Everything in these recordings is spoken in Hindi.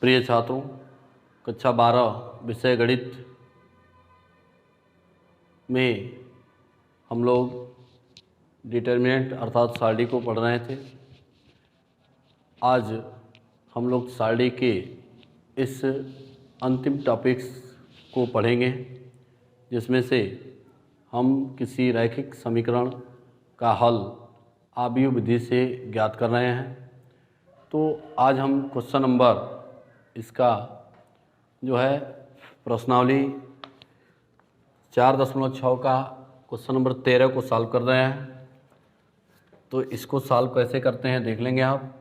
प्रिय छात्रों, कक्षा 12 विषय गणित में हम लोग डिटर्मिनेंट अर्थात सारणी को पढ़ रहे थे। आज हम लोग सारणी के इस अंतिम टॉपिक्स को पढ़ेंगे, जिसमें से हम किसी रैखिक समीकरण का हल आव्यूह विधि से ज्ञात कर रहे हैं। तो आज हम क्वेश्चन नंबर इसका जो है प्रश्नावली 4.6 का क्वेश्चन नंबर 13 को सॉल्व कर रहे हैं। तो इसको सॉल्व कैसे करते हैं देख लेंगे आप,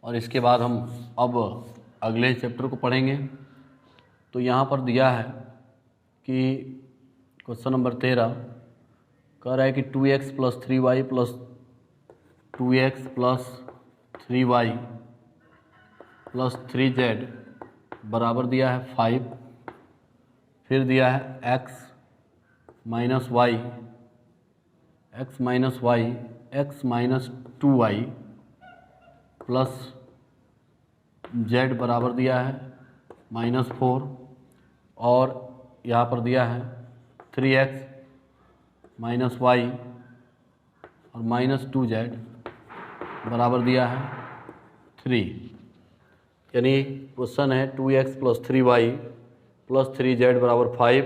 और इसके बाद हम अब अगले चैप्टर को पढ़ेंगे। तो यहाँ पर दिया है कि क्वेश्चन नंबर 13 कह रहा है कि 2x + 3y + 2x + 3y + 3z बराबर दिया है 5। फिर दिया है x - y x - 2y plus z बराबर दिया है -4, और यहाँ पर दिया है 3x - y और -2z बराबर दिया है 3। यानी क्वेश्चन है 2x + 3y + 3z बराबर 5,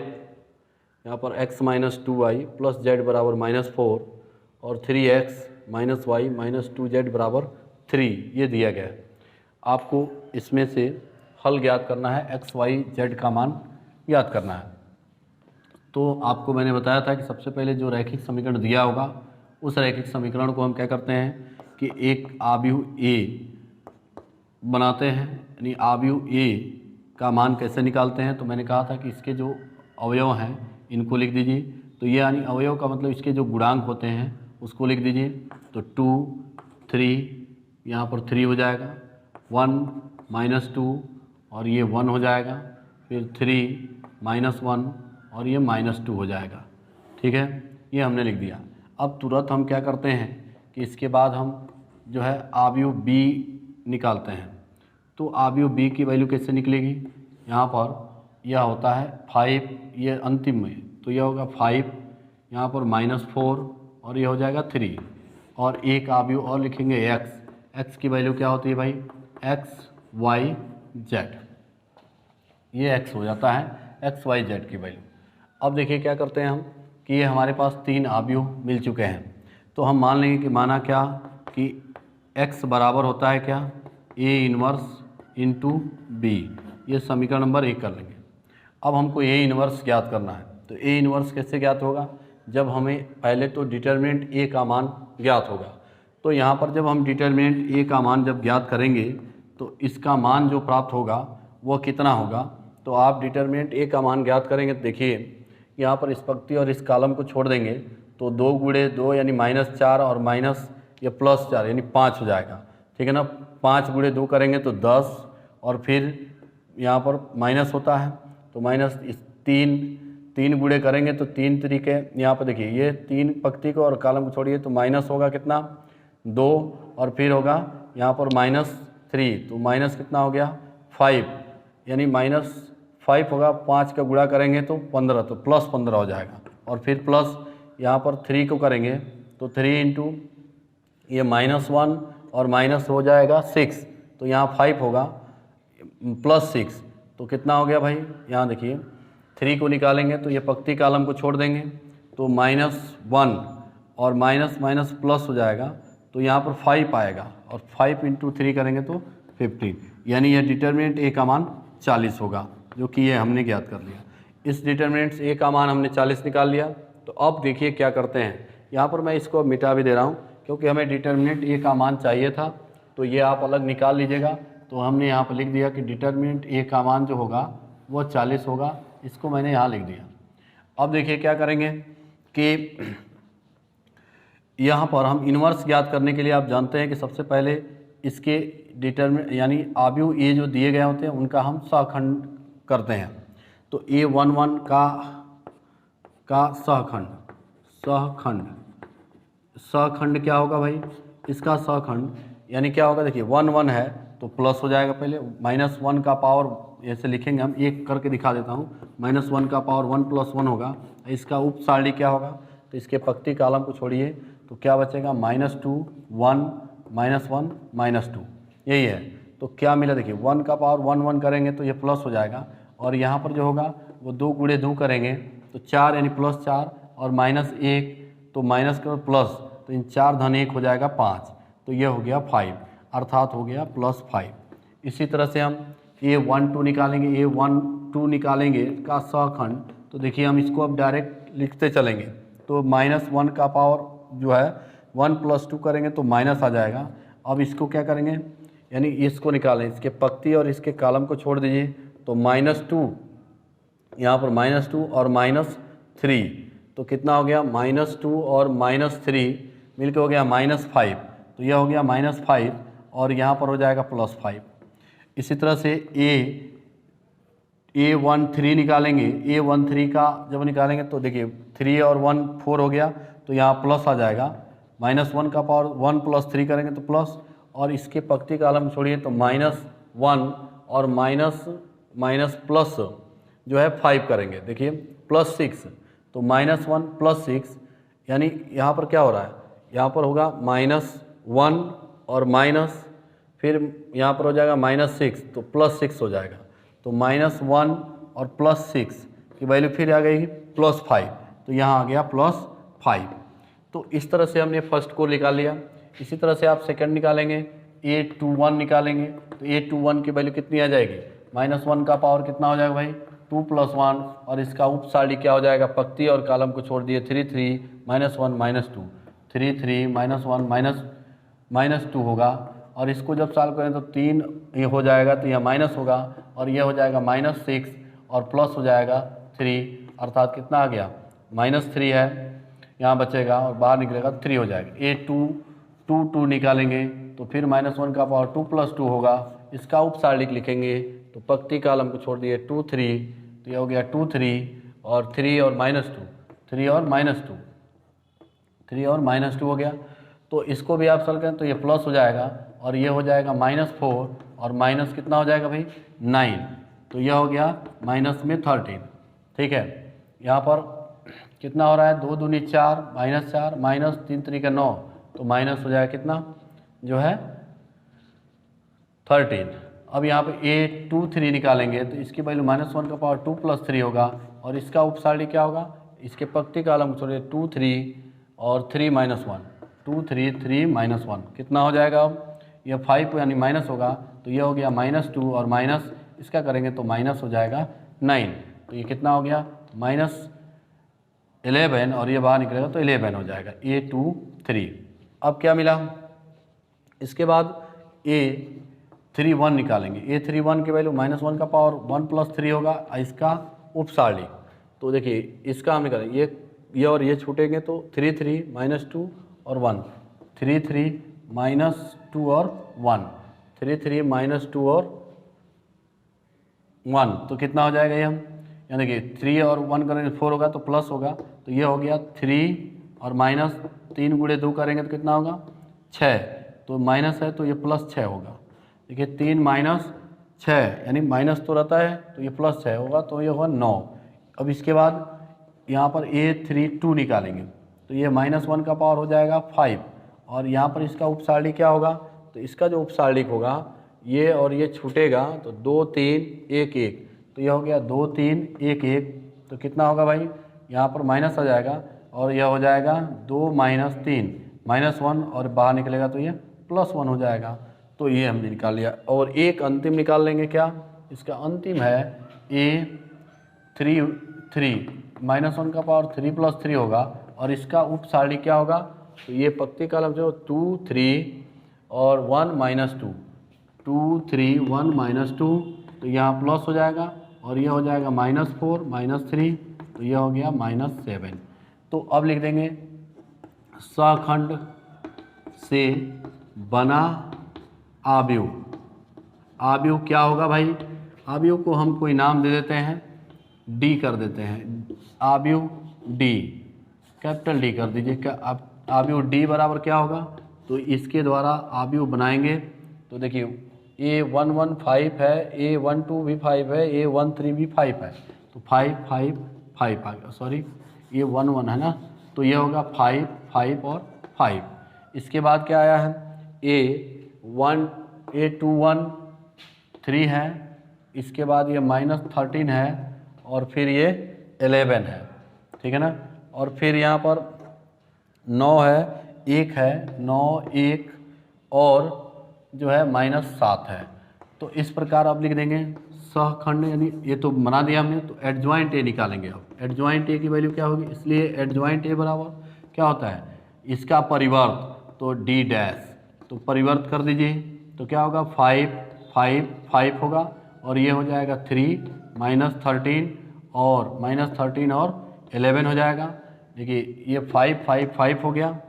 यहाँ पर x - 2y + z बराबर -4 और 3x - y - 2z बराबर 3 ये दिया गया है। आपको इसमें से हल ज्ञात करना है, x, y, z का मान ज्ञात करना है। तो आपको मैंने बताया था कि सबसे पहले जो रैखिक समीकरण दिया होगा उस रैखिक समीकरण को हम क्या करते हैं कि एक आव्यूह A बनाते हैं। यानी आव्यूह A का मान कैसे निकालते हैं, तो मैंने कहा था कि इसके जो अवयव हैं इनको लिख दीजिए। तो ये यानी अवयव का मतलब इसके जो गुणांक होते हैं उसको लिख दीजिए। तो 2, 3 यहाँ पर 3 हो जाएगा, 1 - 2 और ये 1 हो जाएगा, फिर 3 - 1 और ये -2 हो जाएगा। ठीक है, ये हमने लिख दिया। अब तुरंत हम क्या करते हैं कि इसके बाद हम जो है आव्यूह B निकालते हैं। तो आव्यूह B की वैल्यू कैसे निकलेगी, यहाँ पर यह होता है 5, ये अंतिम में, तो यह होगा 5, यहाँ पर -4 और ये हो जाएगा 3, और एक आव्यूह और लिखेंगे x की वैल्यू क्या होती है भाई, x, y, z। ये x हो जाता है x, y, z की वैल्यू। अब देखिए क्या करते हैं हम कि ये हमारे पास 3 आव्यूह मिल चुके हैं। तो हम मान लेंगे कि माना क्या कि x बराबर होता है क्या, A 1 × B। ये समीकरण नंबर 1 कर लेंगे। अब हमको A 1 ज्ञात करना है। तो A 1 कैसे ज्ञात होगा, जब हमें पहले तो डिटर्मिनेंट A का मान ज्ञात होगा। तो यहाँ पर जब हम डिटर्मिनेंट A का मान जब ज्ञात करेंगे तो इसका मान जो प्राप्त होगा वो कितना होगा। तो आप डिटर्मिनेंट A का मान ज्ञात करेंगे तो देखिए यहाँ पर इस पंक्ति और इस कॉलम को छोड़ देंगे तो 2 × 2 यानी -4 और माइनस ये +4 यानी 5 हो जाएगा। ठीक है ना, 5 × 2 करेंगे तो 10, और फिर यहाँ पर माइनस होता है तो माइनस 3 गुणे करेंगे तो 3 तरीके, यहाँ पर देखिए ये 3 पंक्ति को और कॉलम को छोड़िए तो माइनस होगा कितना 2, और फिर होगा यहाँ पर -3, तो माइनस कितना हो गया 5, यानी -5 होगा। 5 का गुणा करेंगे तो 15, तो +15 हो जाएगा, और फिर प्लस यहाँ पर 3 को करेंगे तो 3 × ये -1 और माइनस हो जाएगा 6, तो यहाँ 5 होगा +6, तो कितना हो गया भाई, यहाँ देखिए 3 को निकालेंगे तो ये पंक्ति कॉलम को छोड़ देंगे तो -1 और माइनस प्लस हो जाएगा, तो यहाँ पर 5 आएगा, और 5 × 3 करेंगे तो 15, यानी यह डिटर्मिनेंट A का मान 40 होगा, जो कि ये हमने ज्ञात कर लिया। इस डिटर्मिनेंट A का मान हमने 40 निकाल लिया। तो अब देखिए क्या करते हैं, यहाँ पर मैं इसको मिटा भी दे रहा हूँ क्योंकि हमें डिटर्मिनेंट A का मान चाहिए था, तो ये आप अलग निकाल लीजिएगा। तो हमने यहाँ पर लिख दिया कि डिटर्मिनेंट A का मान जो होगा वो 40 होगा, इसको मैंने यहाँ लिख दिया। अब देखिए क्या करेंगे कि यहाँ पर हम इन्वर्स ज्ञात करने के लिए आप जानते हैं कि सबसे पहले इसके यानी आव्यूह A जो दिए गए होते हैं उनका हम सहखंड करते हैं। तो A11 का सहखंड क्या होगा भाई, इसका सहखंड यानी क्या होगा, देखिए 1 1 है तो प्लस हो जाएगा। पहले -1 का पावर ऐसे लिखेंगे हम, एक करके दिखा देता हूँ। -1 का पावर 1 + 1 होगा। इसका उप सारणी क्या होगा, तो इसके पक्ति कॉलम को छोड़िए तो क्या बचेगा, -2 1 -1 -2, यही है। तो क्या मिला देखिए, 1 का पावर 1 1 करेंगे तो ये प्लस हो जाएगा, और यहाँ पर जो होगा वो 2 × 2 करेंगे तो 4 यानी +4, और -1 तो माइनस के प्लस, तो इन 4 धन 1 हो जाएगा 5, तो ये हो गया 5, अर्थात हो गया +5। इसी तरह से हम A12 निकालेंगे, A12 निकालेंगे का सखंड, तो देखिए हम इसको अब डायरेक्ट लिखते चलेंगे। तो -1 का पावर जो है 1 + 2 करेंगे तो माइनस आ जाएगा। अब इसको क्या करेंगे, यानी इसको निकालें, इसके पक्ति और इसके कॉलम को छोड़ दीजिए, तो -2 यहाँ पर -2 और -3, तो कितना हो गया, -2 और -3 मिलकर हो गया -5, तो यह हो गया -5, और यहाँ पर हो जाएगा +5। इसी तरह से A13 निकालेंगे। A13 का जब निकालेंगे तो देखिए 3 और 1 4 हो गया, तो यहाँ प्लस आ जाएगा। -1 का पावर 1 + 3 करेंगे तो प्लस, और इसके पक्ति कॉलम छोड़िए तो -1 और माइनस प्लस जो है 5 करेंगे, देखिए +6, तो -1 + 6, यानी यहाँ पर क्या हो रहा है, यहाँ पर होगा -1 और माइनस, फिर यहाँ पर हो जाएगा -6, तो +6 हो जाएगा। तो -1 और +6 की वैल्यू फिर आ गई +5, तो यहाँ आ गया +5। तो इस तरह से हमने फर्स्ट को निकाल लिया। इसी तरह से आप सेकंड निकालेंगे, A21 निकालेंगे, तो A21 की वैल्यू कितनी आ जाएगी, -1 का पावर कितना हो जाएगा भाई, 2 + 1, और इसका उप सारणी क्या हो जाएगा, पक्ति और कॉलम को छोड़ दिए, 3 3 -1 -2, 3 3 -1 -2 होगा, और इसको जब सॉल्व करें तो 3 ये हो जाएगा, तो यह माइनस होगा, और यह हो जाएगा -6, और प्लस हो जाएगा 3, अर्थात कितना आ गया, -3 है, यहाँ बचेगा और बाहर निकलेगा 3 हो जाएगा। A2 निकालेंगे तो फिर -1 का पावर 2 + 2 होगा, इसका उप सारणी लिखेंगे तो पक्ति कॉलम को छोड़ दिए 2 3, तो यह हो गया 2 3, और 3 और -2, 3 और -2, 3 और -2 हो गया। तो इसको भी आप सॉल्व करें तो ये प्लस हो जाएगा, और ये हो जाएगा -4, और माइनस कितना हो जाएगा भाई 9, तो यह हो गया -13। ठीक है, यहाँ पर कितना हो रहा है, 2 दूनी 4, -4, -3 3 9, तो माइनस हो जाएगा कितना जो है 13। अब यहाँ पे A23 निकालेंगे तो इसकी वैल्यू -1 का पावर 2 + 3 होगा, और इसका उप सारणी क्या होगा, इसके पक्ति कॉलम को छोड़िए 2 3 और 3 -1, 2 3 3 -1 कितना हो जाएगा, अब यह 5 यानी माइनस होगा, तो यह हो गया -2, और माइनस इसका करेंगे तो माइनस हो जाएगा 9, तो ये कितना हो गया -11, और ये बाहर निकलेगा तो 11 हो जाएगा A23। अब क्या मिला, इसके बाद A31 निकालेंगे। A31 की वैल्यू -1 का पावर 1 + 3 होगा, इसका उप सारणी, तो देखिए इसका हम निकालेंगे, ये और ये छूटेंगे तो 3 3 -2 और 1, 3 3 -2 और 1, 3 3 -2 और 1, तो कितना हो जाएगा ये, हम यहाँ देखिए 3 और 1 करेंगे 4 होगा, तो प्लस होगा, तो ये हो गया 3 और -3 × 2 करेंगे तो कितना होगा 6, तो माइनस है तो ये +6 होगा। देखिए 3 - 6 यानी माइनस तो रहता है, तो ये +6 होगा, तो ये होगा 9। अब इसके बाद यहाँ पर A32 निकालेंगे, तो ये -1 का पावर हो जाएगा 5, और यहाँ पर इसका उप सारणी क्या होगा, तो इसका जो उप सारणी होगा ये और ये छूटेगा, तो 2 3 1 1, तो यह हो गया 2 3 1 1, तो कितना होगा भाई, यहाँ पर माइनस आ जाएगा, और यह हो जाएगा 2 - 3 -1, और बाहर निकलेगा तो ये +1 हो जाएगा। तो ये हमने निकाल लिया, और एक अंतिम निकाल लेंगे, क्या इसका अंतिम है A33, -1 का पावर 3 + 3 होगा, और इसका उप सारणी क्या होगा, तो ये पक्ति कॉलम जो 2 3 और 1 -2, 2 3 1 -2, तो यहाँ प्लस हो जाएगा, और यह हो जाएगा -4 -3, तो यह हो गया -7। तो अब लिख देंगे सखंड से बना आव्यूह। आव्यूह क्या होगा भाई, आव्यूह को हम कोई नाम दे देते हैं, डी कर देते हैं, आव्यूह डी, कैपिटल डी कर दीजिए। क्या आव्यूह डी बराबर क्या होगा, तो इसके द्वारा आव्यूह बनाएंगे, तो देखिए A115 है, A12 भी 5 है, A13 भी 5 है, तो 5 5 5 आ गया, सॉरी A11 है ना, तो ये होगा 5 5 और 5। इसके बाद क्या आया है, A21 3 है, इसके बाद ये -13 है और फिर ये 11 है, ठीक है ना, और फिर यहाँ पर 9 है, 1 है, 9 1 और जो है -7 है। तो इस प्रकार आप लिख देंगे सहखंड, यानी ये तो बना दिया हमने, तो एडजॉइंट ए निकालेंगे। अब एडजॉइंट ए की वैल्यू क्या होगी, इसलिए एडजॉइंट ए बराबर क्या होता है, इसका परिवर्त तो डी डैश, तो परिवर्त कर दीजिए, तो क्या होगा 5 5 5 होगा और ये हो जाएगा 3 -13 और -13 और 11 हो जाएगा। देखिए ये 5 5 5 हो गया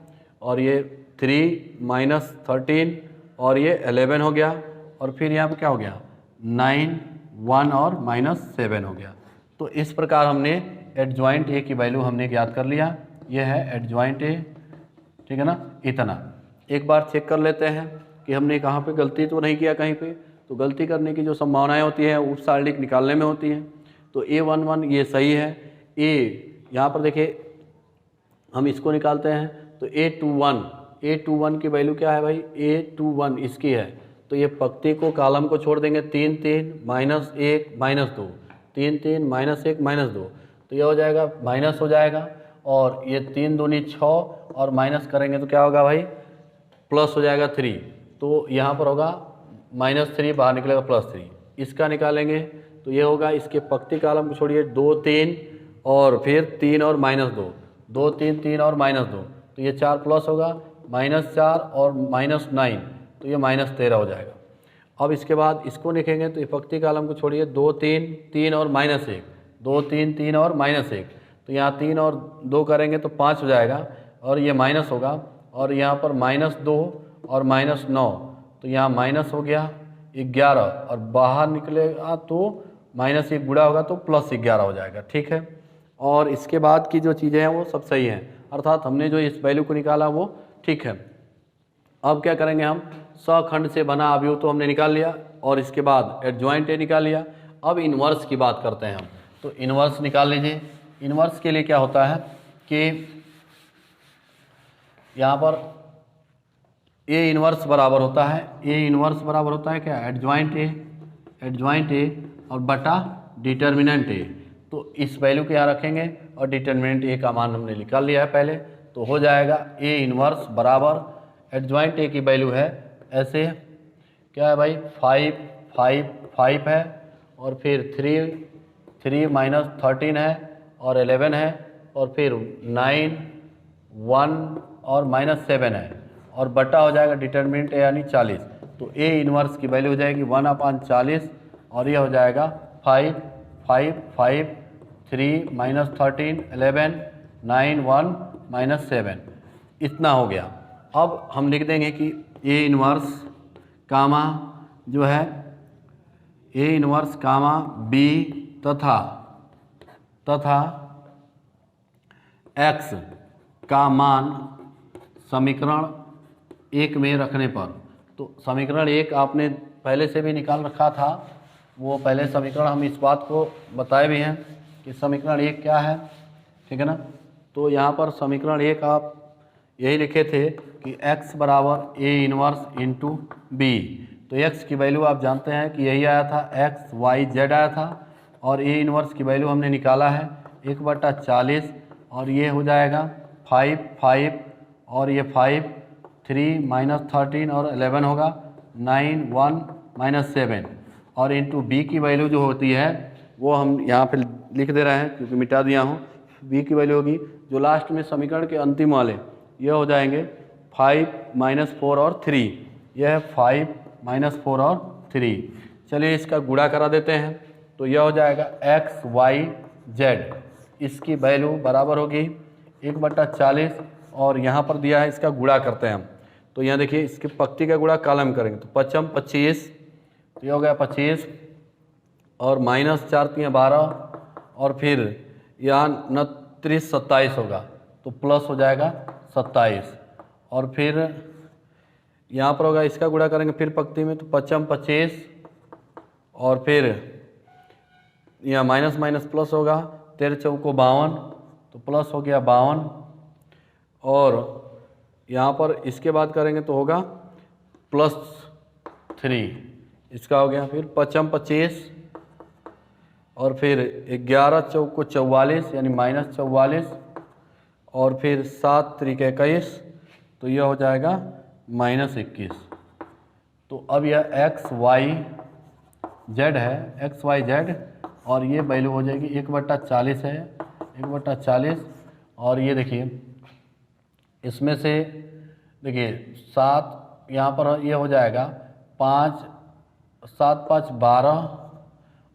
और ये 3 -13 और ये 11 हो गया और फिर यहाँ पे क्या हो गया 9 1 और -7 हो गया। तो इस प्रकार हमने एडजॉइंट ए की वैल्यू हमने ज्ञात कर लिया, ये है एडजॉइंट ए, ठीक है ना। इतना एक बार चेक कर लेते हैं कि हमने कहाँ पे गलती तो नहीं किया कहीं पे, तो गलती करने की जो संभावनाएं होती हैं उपसारणिक निकालने में होती हैं। तो A11 ये सही है, यहाँ पर देखिए हम इसको निकालते हैं, तो A21 की वैल्यू क्या है भाई, A21 इसकी है, तो ये पंक्ति को कॉलम को छोड़ देंगे, 3 3 -1 -2 3 3 -1 -2, तो ये हो जाएगा माइनस हो जाएगा और ये 3 दूनी 6 और माइनस करेंगे तो क्या होगा भाई प्लस हो जाएगा 3, तो यहाँ पर होगा -3 बाहर निकलेगा +3। इसका निकालेंगे तो ये होगा, इसके पंक्ति कॉलम को छोड़िए 2 3 और फिर 3 और -2 2 3 3 और -2, तो ये 4 प्लस होगा -4 और -9, तो ये -13 हो जाएगा। अब इसके बाद इसको लिखेंगे तो ये पंक्ति कॉलम को छोड़िए 2 3 3 और -1 2 3 3 और -1, तो यहाँ 3 और 2 करेंगे तो 5 हो जाएगा और ये माइनस होगा और यहाँ पर -2 और -9, तो यहाँ माइनस हो गया 11 और बाहर निकलेगा तो -1 गुणा होगा तो +11 हो जाएगा, ठीक है। और इसके बाद की जो चीज़ें हैं वो सब सही हैं, अर्थात हमने जो इस वैल्यू को निकाला वो ठीक है। अब क्या करेंगे हम, सखंड से बना अवयव तो हमने निकाल लिया और इसके बाद एडजॉइंट ए निकाल लिया। अब इन्वर्स की बात करते हैं हम, तो इन्वर्स निकाल लीजिए। इन्वर्स के लिए क्या होता है कि यहाँ पर ए इन्वर्स बराबर होता है, ए इन्वर्स बराबर होता है क्या, एडजॉइंट ए और बटा डिटर्मिनेंट ए। तो इस वैल्यू को यहाँ रखेंगे और डिटर्मिनेंट ए का मान हमने निकाल लिया है पहले, तो हो जाएगा ए इन्वर्स बराबर एडजॉइंट ए की वैल्यू है ऐसे क्या है भाई 5 5 5 है और फिर 3 3 -13 है और 11 है और फिर 9 1 और -7 है और बटा हो जाएगा डिटर्मिनेंट ए यानी 40, तो ए इन्वर्स की वैल्यू हो जाएगी 1/40 और ये हो जाएगा 5 5 5 3 -13 11 9 1 -7, इतना हो गया। अब हम लिख देंगे कि ए इन्वर्स कामा जो है ए इन्वर्स कामा बी तथा एक्स का मान समीकरण 1 में रखने पर, तो समीकरण 1 आपने पहले से भी निकाल रखा था, वो पहले समीकरण हम इस बात को बताए भी हैं कि समीकरण 1 क्या है, ठीक है ना। तो यहाँ पर समीकरण 1 आप यही लिखे थे कि x बराबर ए इन्वर्स इंटू बी, तो x की वैल्यू आप जानते हैं कि यही आया था, x y z आया था और ए इन्वर्स की वैल्यू हमने निकाला है 1/40 और ये हो जाएगा 5 5 और ये 5 3 -13 और 11 होगा 9 1 -7 और इंटू बी की वैल्यू जो होती है वो हम यहाँ पे लिख दे रहे हैं क्योंकि मिटा दिया हूँ। बी की वैल्यू होगी जो लास्ट में समीकरण के अंतिम वाले ये हो जाएंगे 5 -4 और 3, यह है 5 -4 और 3। चलिए इसका गुणा करा देते हैं, तो यह हो जाएगा x y z, इसकी वैल्यू बराबर होगी 1/40 और यहाँ पर दिया है इसका गुणा करते हैं हम, तो यहाँ देखिए इसकी पंक्ति का गुणा कॉलम करेंगे तो 5 25, तो ये हो गया 25 और -4 3 12 और फिर यहाँ 29 27 होगा तो प्लस हो जाएगा 27 और फिर यहाँ पर होगा इसका गुणा करेंगे फिर पंक्ति में, तो 5 25 और फिर यहाँ माइनस माइनस प्लस होगा, 13 चौको 52, तो प्लस हो गया 52। और यहाँ पर इसके बाद करेंगे तो होगा +3, इसका हो गया। फिर 5 25 और फिर 11 चौको 44 यानी -44 और फिर 7 3 21, तो यह हो जाएगा -21। तो अब यह x y z है, x y z, और ये वैल्यू हो जाएगी 1/40 है, 1/40। और ये देखिए इसमें से देखिए 7 यहाँ पर ये हो जाएगा 5 7 5 12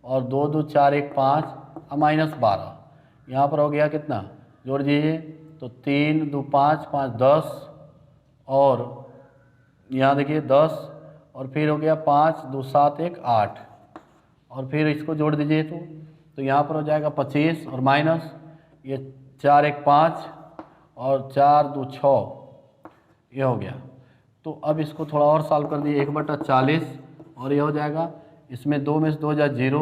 और 2 2 4 1 5 और -12। यहाँ पर हो गया कितना, जोड़ दीजिए, तो 3 2 5 5 10 और यहाँ देखिए 10 और फिर हो गया 5 2 7 1 8 और फिर इसको जोड़ दीजिए तो यहाँ पर हो जाएगा 25 और माइनस ये 4 1 5 और 4 2 6, ये हो गया। तो अब इसको थोड़ा और सॉल्व कर दिए, 1/40 और ये हो जाएगा, इसमें 2 में से 2 जा 0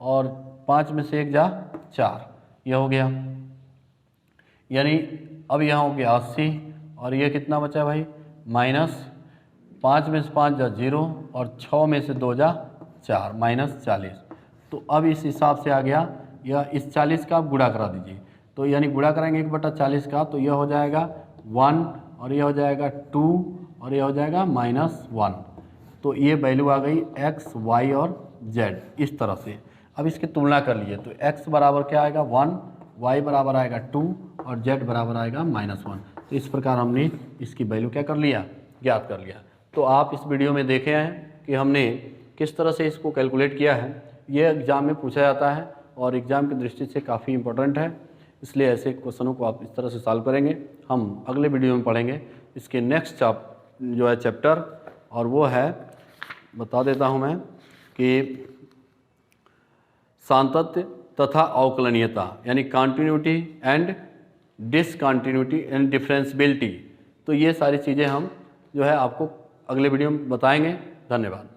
और 5 में से 1 जा 4, ये हो गया। यानी अब यहाँ हो गया 80 और ये कितना बचा भाई, -5 में से 5 जा 0 और 6 में से 2 जा 4, -40। तो अब इस हिसाब से आ गया, यह इस 40 का आप गुणा करा दीजिए, तो यानी गुणा कराएंगे 1/40 का, तो यह हो जाएगा 1 और यह हो जाएगा 2 और यह हो जाएगा -1। तो ये वैल्यू आ गई x y और z इस तरह से। अब इसकी तुलना कर लिए तो x बराबर क्या आएगा 1, y बराबर आएगा 2 और z बराबर आएगा -1। तो इस प्रकार हमने इसकी वैल्यू क्या कर लिया, ज्ञात कर लिया। तो आप इस वीडियो में देखे हैं कि हमने किस तरह से इसको कैलकुलेट किया है। ये एग्ज़ाम में पूछा जाता है और एग्ज़ाम की दृष्टि से काफ़ी इंपॉर्टेंट है, इसलिए ऐसे क्वेश्चनों को आप इस तरह से सॉल्व करेंगे। हम अगले वीडियो में पढ़ेंगे इसके नेक्स्ट जो है चैप्टर, और वो है, बता देता हूँ मैं, कि सांतत्य तथा अवकलनीयता यानी continuity and discontinuity and differentiability. तो ये सारी चीज़ें हम जो है आपको अगले वीडियो में बताएंगे। धन्यवाद।